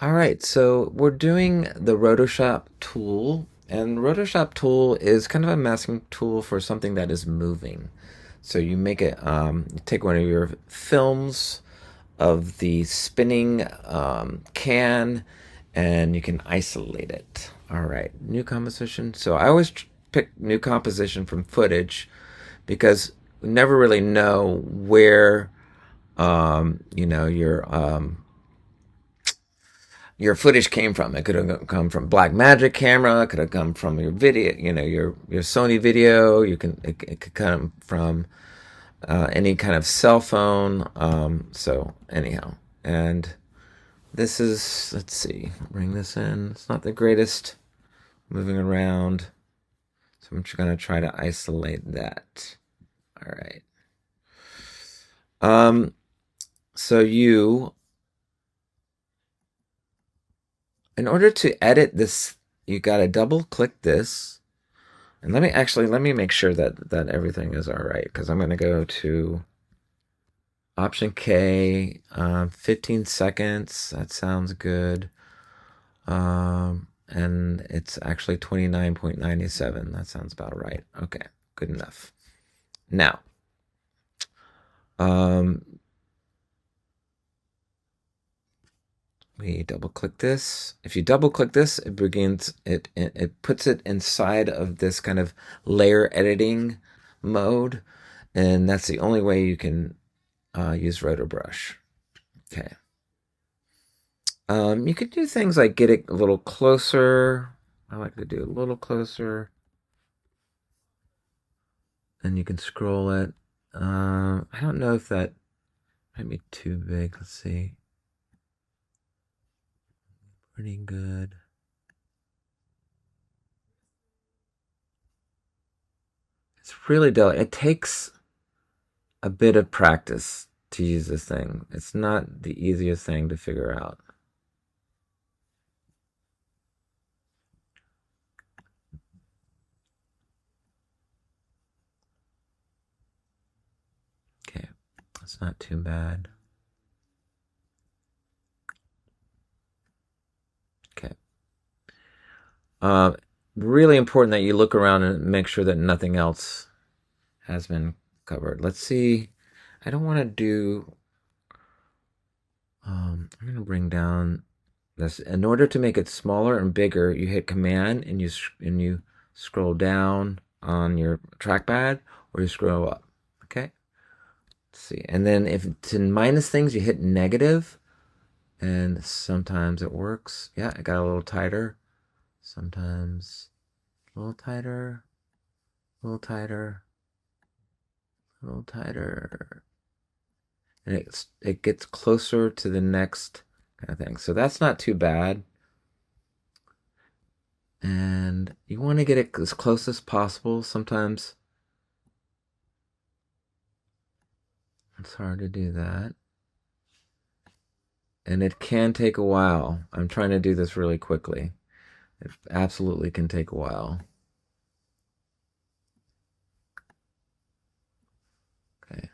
All right, so we're doing the Rotoshop tool, and Rotoshop tool is kind of a masking tool for something that is moving. So you make it, you take one of your films of the spinning can, and you can isolate it. All right, new composition. So I always pick new composition from footage because we never really know where, you know, your footage came from. It could have come from Blackmagic camera. It could have come from your video, your Sony video. It could come from any kind of cell phone. So anyhow, and this is, let's see, bring this in. It's not the greatest moving around, so I'm just gonna try to isolate that. All right. Um, so in order to edit this, you gotta double click this. And let me make sure that everything is all right, because I'm going to go to Option K, 15 seconds. That sounds good. And it's actually 29.97. That sounds about right. Okay, good enough. Now, we double click this. If you double click this, it puts it inside of this kind of layer editing mode, and that's the only way you can use RotoBrush. Okay. You could do things like get it a little closer. I like to do a little closer. And you can scroll it. I don't know if that might be too big. Let's see. Pretty good. It's really delicate. It takes a bit of practice to use this thing. It's not the easiest thing to figure out. Okay, that's not too bad. Okay. Really important that you look around and make sure that nothing else has been covered. Let's see. I don't want to do. I'm going to bring down this. In order to make it smaller and bigger, you hit Command and you scroll down on your trackpad, or you scroll up. Okay. Let's see. And then if to minus things, you hit negative, and sometimes it works. Yeah, it got a little tighter. Sometimes a little tighter, a little tighter, a little tighter, and it gets closer to the next kind of thing. So that's not too bad. And you want to get it as close as possible. Sometimes it's hard to do that. And it can take a while. I'm trying to do this really quickly. It absolutely can take a while. Okay.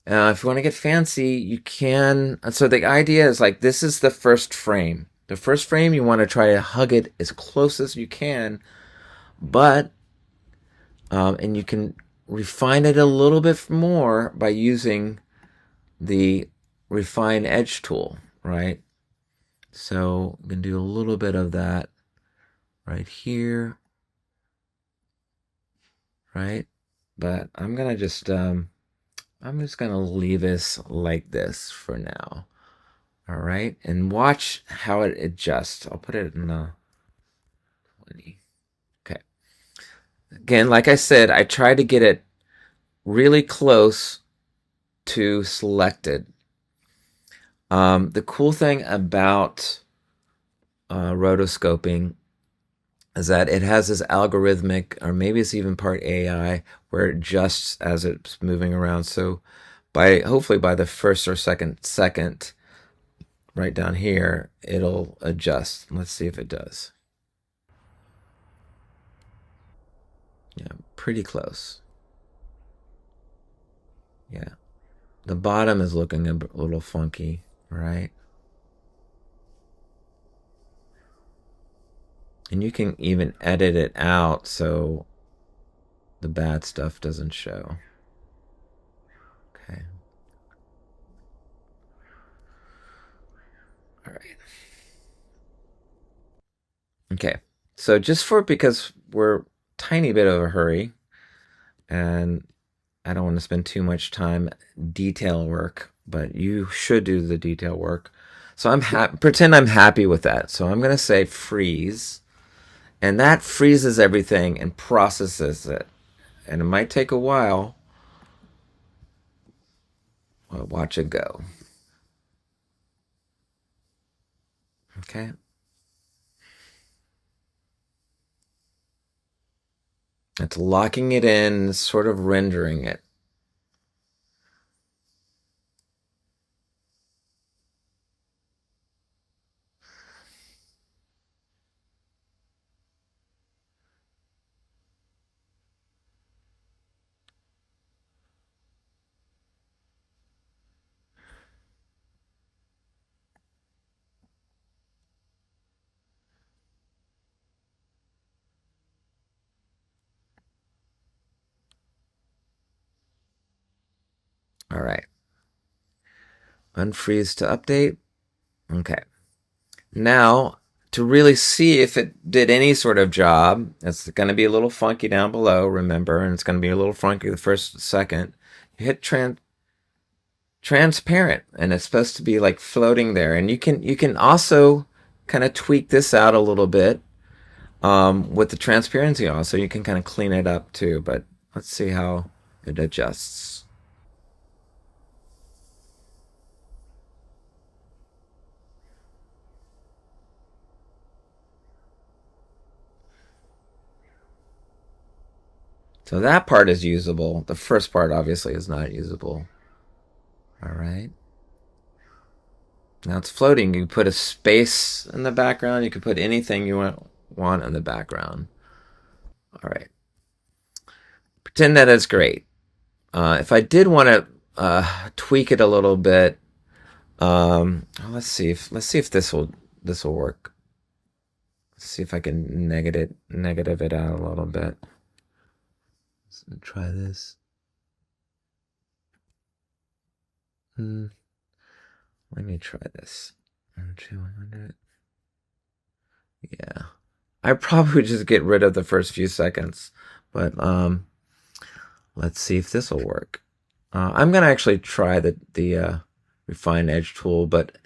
If you want to get fancy, you can. So the idea is like this is the first frame. The first frame, you want to try to hug it as close as you can, but and you can refine it a little bit more by using the refine edge tool, right? So I'm gonna do a little bit of that right here, right? But I'm just gonna leave this like this for now. All right, and watch how it adjusts. I'll put it in the 20. Okay. Again, like I said, I tried to get it really close to selected. The cool thing about rotoscoping is that it has this algorithmic, or maybe it's even part AI, where it adjusts as it's moving around. So hopefully by the first or second right down here, it'll adjust. Let's see if it does. Yeah, pretty close. Yeah. The bottom is looking a little funky, right? And you can even edit it out so the bad stuff doesn't show. Okay. All right. Okay. So just because we're tiny bit of a hurry and I don't want to spend too much time detail work, but you should do the detail work. So pretend I'm happy with that. So I'm going to say freeze, and that freezes everything and processes it. And it might take a while. Well, watch it go. Okay. It's locking it in, sort of rendering it. All right. Unfreeze to update. Okay. Now, to really see if it did any sort of job, it's going to be a little funky down below, remember, and it's going to be a little funky the first second. You hit transparent, and it's supposed to be like floating there. And you can also kind of tweak this out a little bit with the transparency on, so you can kind of clean it up too. But let's see how it adjusts. So that part is usable. The first part obviously is not usable. All right. Now it's floating. You put a space in the background. You can put anything you want in the background. All right. Pretend that it's great. If I did want to tweak it a little bit, let's see if this will work. Let's see if I can negative it out a little bit. Let's try this. Let me try this. 200. Yeah. I probably would just get rid of the first few seconds, but let's see if this will work. I'm gonna actually try the refine edge tool, but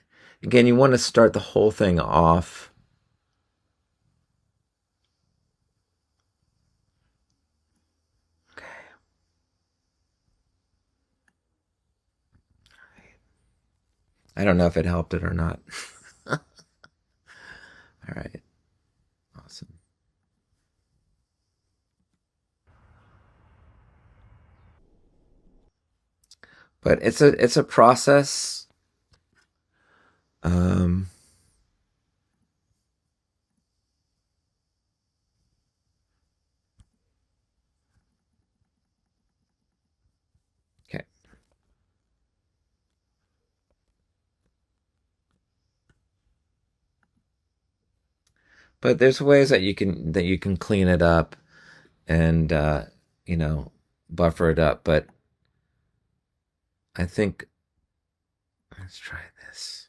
again, you want to start the whole thing off. Okay. I don't know if it helped it or not. All right. Awesome. But it's a process. Um, okay. But there's ways that you can clean it up and you know buffer it up. But I think let's try this.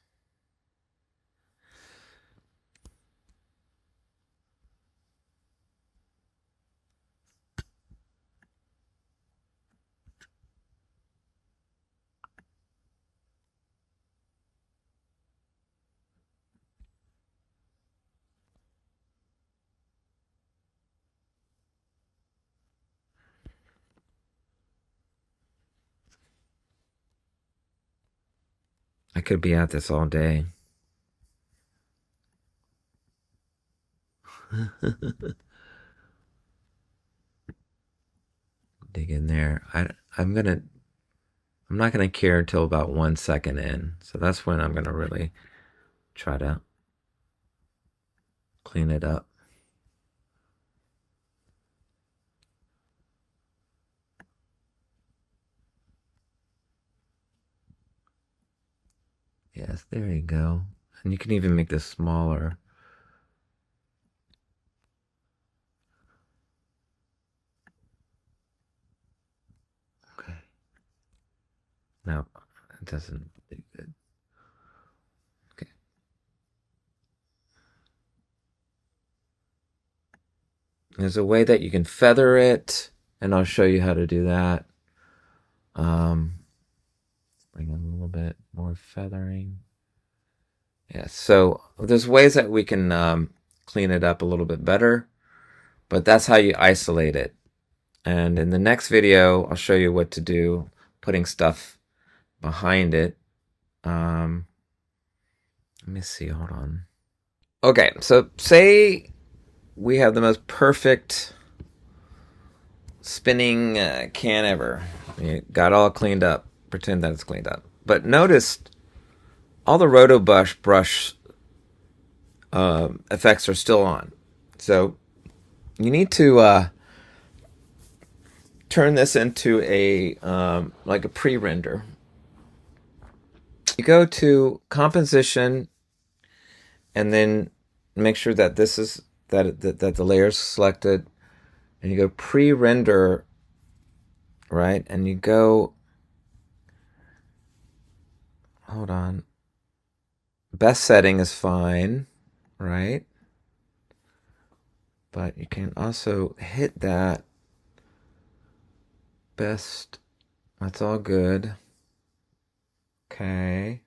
I could be at this all day. Dig in there. I'm not gonna care until about 1 second in. So that's when I'm gonna really try to clean it up. Yes, there you go. And you can even make this smaller. No, it doesn't do good. Okay. There's a way that you can feather it, and I'll show you how to do that. Bring in a little bit more feathering. Yeah, so there's ways that we can clean it up a little bit better, but that's how you isolate it. And in the next video, I'll show you what to do, putting stuff behind it. Let me see, hold on. Okay, so say we have the most perfect spinning can ever. You got all cleaned up. Pretend that it's cleaned up. But notice all the roto brush effects are still on. So you need to turn this into a like a pre-render. You go to composition, and then make sure that this is that the layer is selected, and you go pre-render, right? And you go, hold on, best setting is fine, right? But you can also hit that best. That's all good. Okay.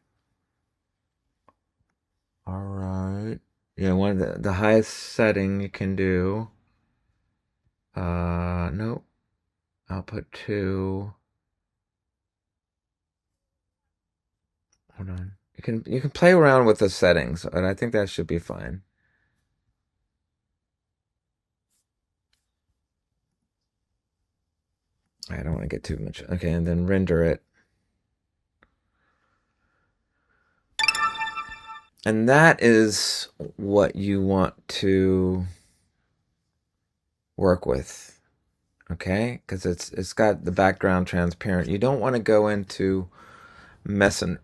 All right. Yeah, one of the highest setting you can do. Nope. Output 2. Hold on. You can play around with the settings, and I think that should be fine. I don't want to get too much. Okay, and then render it. And that is what you want to work with, okay? Because it's got the background transparent. You don't want to go into messing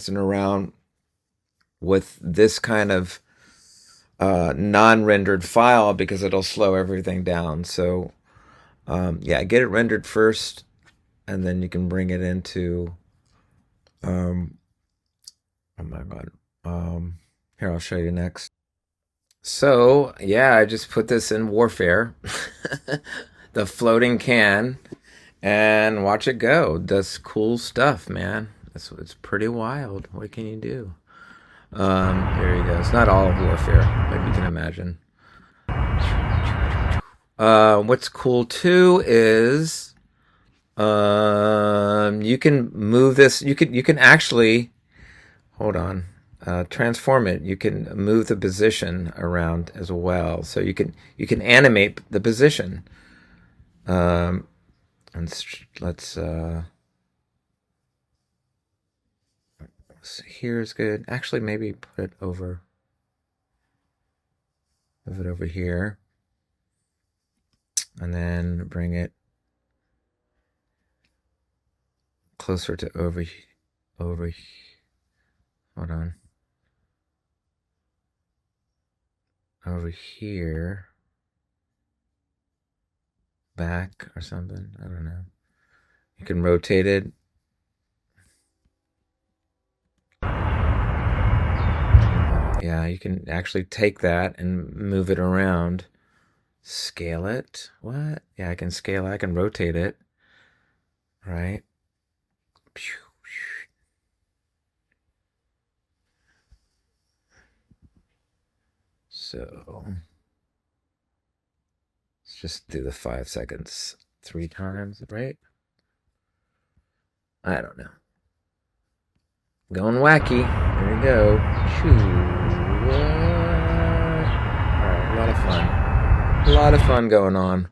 around with this kind of non-rendered file, because it'll slow everything down. So yeah, get it rendered first, and then you can bring it into oh my god, here, I'll show you next. So yeah, I just put this in Warfare, the floating can, and watch it go. Does cool stuff, man. It's pretty wild. What can you do? Here you go. It's not all of Warfare, but you can imagine. What's cool too is you can move this. You can actually, hold on, transform it. You can move the position around as well. So you can animate the position. And let's here is good. Actually, maybe put it over. Move it over here, and then bring it closer to over. Hold on. Over here, back or something. I don't know. You can rotate it. Yeah, you can actually take that and move it around. Scale it. What? Yeah, I can scale it. I can rotate it. Right? So let's just do the 5 seconds 3 times, right? I don't know. Going wacky. There we go. Alright, a lot of fun. A lot of fun going on.